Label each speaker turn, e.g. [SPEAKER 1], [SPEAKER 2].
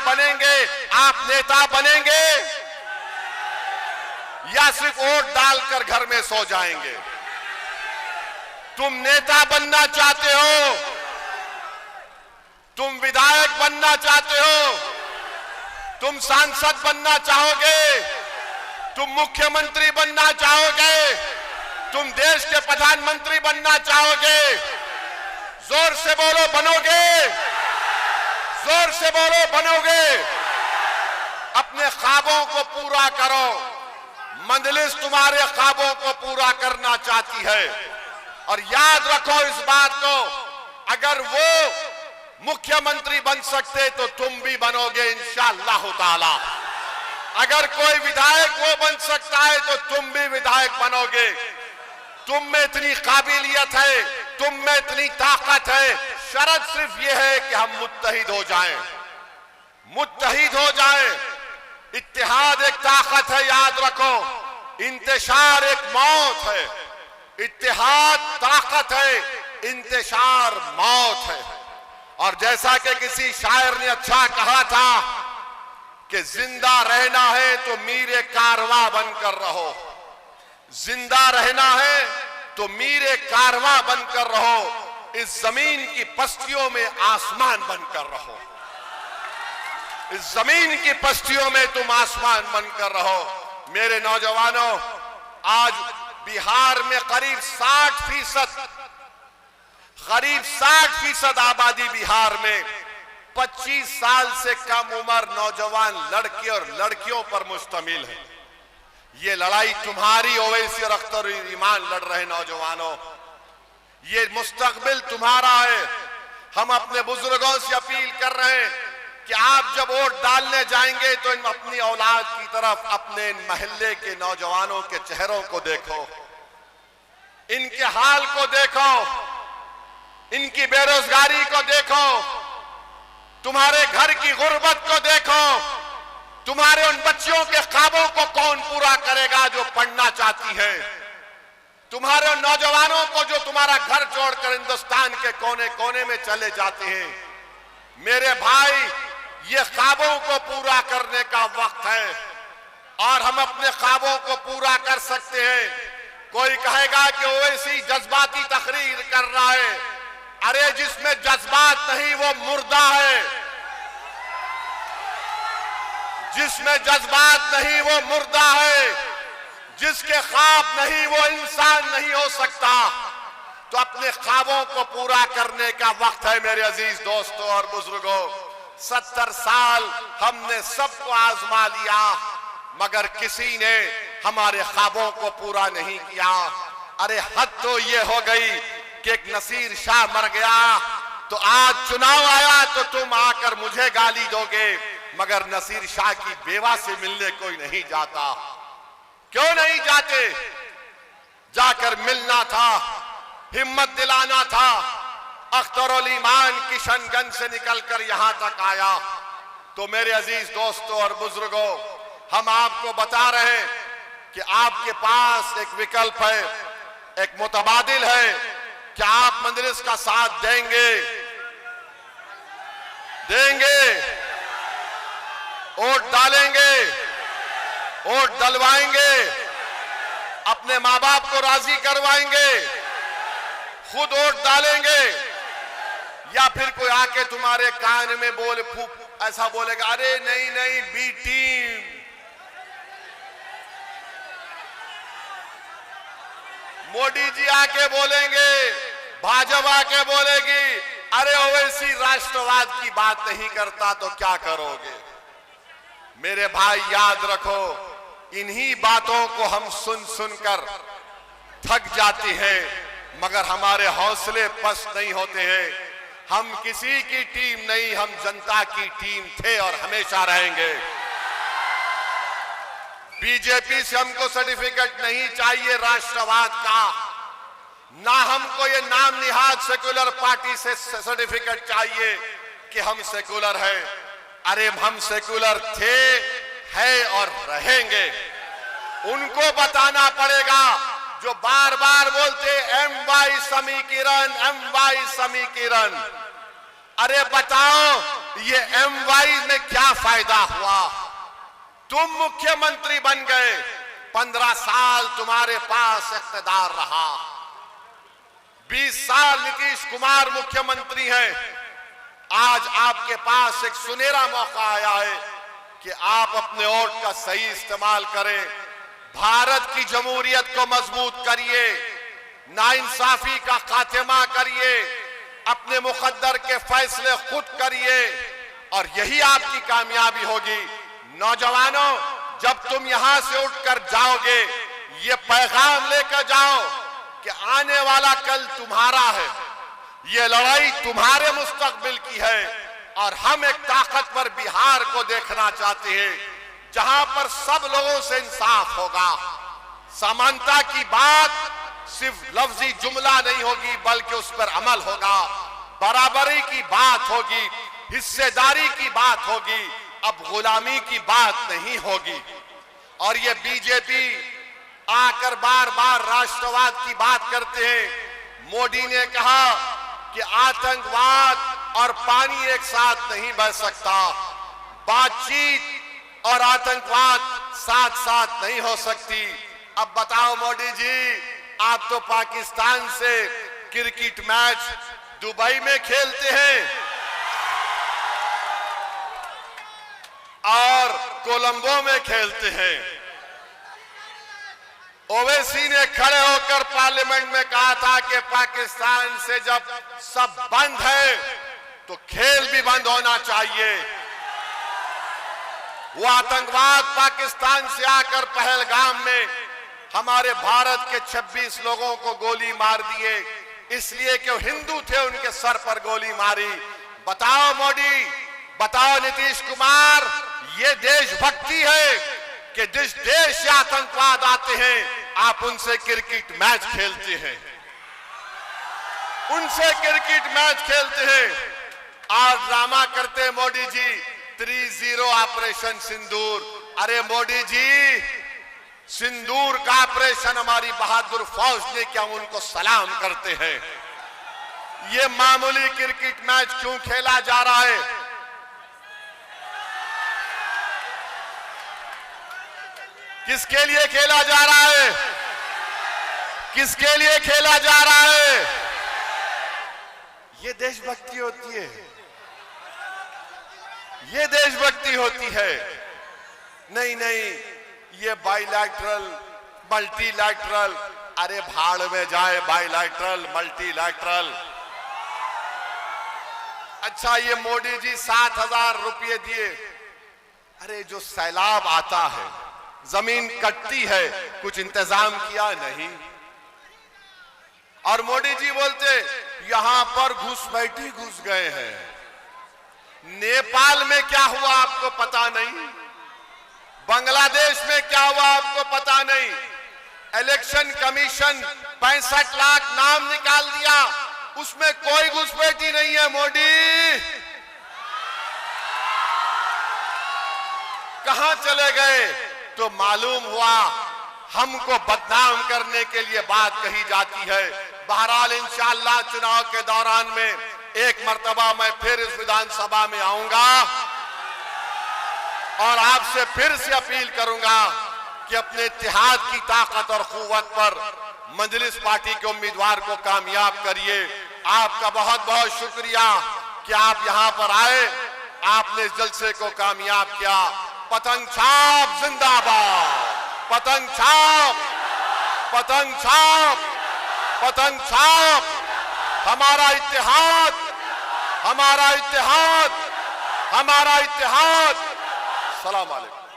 [SPEAKER 1] बनेंगे, आप नेता बनेंगे या सिर्फ वोट डालकर घर में सो जाएंगे? तुम नेता बनना चाहते हो, तुम विधायक बनना चाहते हो, तुम सांसद बनना चाहोगे, तुम मुख्यमंत्री बनना चाहोगे, तुम देश के प्रधानमंत्री बनना चाहोगे? जोर से बोलो बनोगे, जोर से बोलो बनोगे। अपने ख्वाबों को पूरा करो। मंजलिस तुम्हारे ख्वाबों को पूरा करना चाहती है। और याद रखो इस बात को, अगर वो मुख्यमंत्री बन सकते तो तुम भी बनोगे इंशाअल्लाह ताला। अगर कोई विधायक वो बन सकता है तो तुम भी विधायक बनोगे। तुम में इतनी काबिलियत है, तुम में इतनी ताकत है। शर्त सिर्फ ये है कि हम मुत्तहिद हो जाएं, मुत्तहिद हो जाएं। इत्तेहाद एक ताकत है, याद रखो। इंतशार एक मौत है। इत्तेहाद ताकत है, इंतशार मौत है। और जैसा कि किसी शायर ने अच्छा कहा था कि जिंदा रहना है तो मीरे कारवां बनकर रहो, जिंदा रहना है तो मीरे कारवां बनकर रहो। इस जमीन की पस्तियों में आसमान बनकर रहो, इस जमीन की पस्तियों में तुम आसमान बनकर रहो। मेरे नौजवानों, आज बिहार में करीब 60% आबादी बिहार में 25 साल से कम उम्र नौजवान लड़के और लड़कियों पर मुश्तमिल है। ये लड़ाई तुम्हारी ओवैसी और अख्तर ईमान लड़ रहे नौजवानों, ये मुस्तकबिल तुम्हारा है। हम अपने बुजुर्गों से अपील कर रहे हैं कि आप जब वोट डालने जाएंगे तो इन अपनी औलाद की तरफ, अपने महल्ले के नौजवानों के चेहरों को देखो, इनके हाल को देखो, इनकी बेरोजगारी को देखो, तुम्हारे घर की गुर्बत को देखो, तुम्हारे उन बच्चियों के ख्वाबों को कौन पूरा करेगा जो पढ़ना चाहती है, तुम्हारे उन नौजवानों को जो तुम्हारा घर छोड़कर हिंदुस्तान के कोने कोने में चले जाते हैं। मेरे भाई, ये ख्वाबों को पूरा करने का वक्त है और हम अपने ख्वाबों को पूरा कर सकते हैं। कोई कहेगा कि ओवैसी जज्बाती तकरीर कर रहा है। अरे जिसमें जज्बात नहीं वो मुर्दा है, जिसमें जज्बात नहीं वो मुर्दा है, जिसके ख्वाब नहीं वो इंसान नहीं हो सकता। तो अपने ख्वाबों को पूरा करने का वक्त है मेरे अजीज दोस्तों और बुजुर्गों। 70 साल हमने सबको आजमा लिया मगर किसी ने हमारे ख्वाबों को पूरा नहीं किया। अरे हद तो ये हो गई कि एक नसीर शाह मर गया तो आज चुनाव आया तो तुम आकर मुझे गाली दोगे, मगर नसीर शाह की बेवा से मिलने कोई नहीं जाता। क्यों नहीं जाते? जाकर मिलना था, हिम्मत दिलाना था। अख्तरुल ईमान किशनगंज से निकलकर यहां तक आया। तो मेरे अजीज दोस्तों और बुजुर्गों, हम आपको बता रहे हैं कि आपके पास एक विकल्प है, एक मुतबादिल है। क्या आप मजलिस का साथ देंगे? देंगे? वोट डालेंगे? वोट डलवाएंगे? अपने माँ बाप को राजी करवाएंगे? खुद वोट डालेंगे? या फिर कोई आके तुम्हारे कान में बोले, ऐसा बोलेगा, अरे नहीं नहीं बी टीम, मोदी जी आके बोलेंगे, भाजपा आके बोलेगी, अरे ओवैसी राष्ट्रवाद की बात नहीं करता तो क्या करोगे? मेरे भाई याद रखो, इन्हीं बातों को हम सुन सुनकर थक जाते हैं मगर हमारे हौसले पस्त नहीं होते हैं। हम किसी की टीम नहीं, हम जनता की टीम थे और हमेशा रहेंगे। बीजेपी से हमको सर्टिफिकेट नहीं चाहिए राष्ट्रवाद का, ना हमको ये नाम निहाद सेक्युलर पार्टी से सर्टिफिकेट चाहिए कि हम सेक्युलर हैं। अरे हम सेक्युलर थे, है और रहेंगे। उनको बताना पड़ेगा जो बार बार बोलते MY समीकरण, MY समीकरण। अरे बताओ ये MY में क्या तुम मुख्यमंत्री बन गए, 15 साल तुम्हारे पास इख्तियार रहा, 20 साल नीतीश कुमार मुख्यमंत्री हैं। आज आपके पास एक सुनहरा मौका आया है कि आप अपने वोट का सही इस्तेमाल करें, भारत की जमहूरियत को मजबूत करिए, नाइंसाफी का खात्मा करिए, अपने मुकद्दर के फैसले खुद करिए और यही आपकी कामयाबी होगी। नौजवानों, जब तुम यहां से उठकर जाओगे, ये पैगाम लेकर जाओ कि आने वाला कल तुम्हारा है, ये लड़ाई तुम्हारे मुस्तकबिल की है और हम एक ताकतवर बिहार को देखना चाहते हैं जहां पर सब लोगों से इंसाफ होगा। समानता की बात सिर्फ लफ्जी जुमला नहीं होगी बल्कि उस पर अमल होगा, बराबरी की बात होगी, हिस्सेदारी की बात होगी, अब गुलामी की बात नहीं होगी। और ये बीजेपी आकर बार बार राष्ट्रवाद की बात करते हैं। मोदी ने कहा कि आतंकवाद और पानी एक साथ नहीं बह सकता, बातचीत और आतंकवाद साथ साथ नहीं हो सकती। अब बताओ मोदी जी, आप तो पाकिस्तान से क्रिकेट मैच दुबई में खेलते हैं और कोलंबो में खेलते हैं। ओवैसी ने खड़े होकर पार्लियामेंट में कहा था कि पाकिस्तान से जब सब बंद है तो खेल भी बंद होना चाहिए। वो आतंकवाद पाकिस्तान से आकर पहलगाम में हमारे भारत के 26 लोगों को गोली मार दिए, इसलिए कि वो हिंदू थे, उनके सर पर गोली मारी। बताओ मोदी, बताओ नीतीश कुमार, ये देशभक्ति है कि जिस देश से आतंकवाद आते हैं आप उनसे क्रिकेट मैच खेलते हैं, उनसे क्रिकेट मैच खेलते हैं। आज ड्रामा करते हैं मोदी जी, 3-0 ऑपरेशन सिंदूर। अरे मोदी जी, सिंदूर का ऑपरेशन हमारी बहादुर फौज ने किया, हम उनको सलाम करते हैं। ये मामूली क्रिकेट मैच क्यों खेला जा रहा है? किसके लिए खेला जा रहा है? किसके लिए खेला जा रहा है? ये देशभक्ति होती है, ये देशभक्ति होती है। नहीं नहीं, ये बाइलैटरल, मल्टीलैटरल, अरे भाड़ में जाए बाइलैटरल, मल्टीलैटरल। अच्छा, ये मोदी जी 7,000 रुपये दिए। अरे जो सैलाब आता है, जमीन कटती है, कुछ इंतजाम किया नहीं। और मोदी जी बोलते यहां पर घुसपैठी घुस गए हैं। नेपाल में क्या हुआ आपको पता नहीं, बांग्लादेश में क्या हुआ आपको पता नहीं। इलेक्शन कमीशन 65 लाख नाम निकाल दिया, उसमें कोई घुसपैठी नहीं है। मोदी कहां चले गए? तो मालूम हुआ हमको बदनाम करने के लिए बात कही जाती है। बहरहाल इंशाअल्लाह चुनाव के दौरान में एक मर्तबा मैं फिर इस विधानसभा में आऊंगा और आपसे फिर से अपील करूंगा कि अपने इत्तेहाद की ताकत और कुव्वत पर मजलिस पार्टी के उम्मीदवार को कामयाब करिए। आपका बहुत बहुत शुक्रिया कि आप यहां पर आए, आपने इस जलसे को कामयाब किया। पतंग छाप जिंदाबाद, पतंग छाप, पतंग छाप, पतंग छाप। हमारा इत्तेहाद, हमारा इत्तेहाद, हमारा इत्तेहाद। सलाम अलैकुम।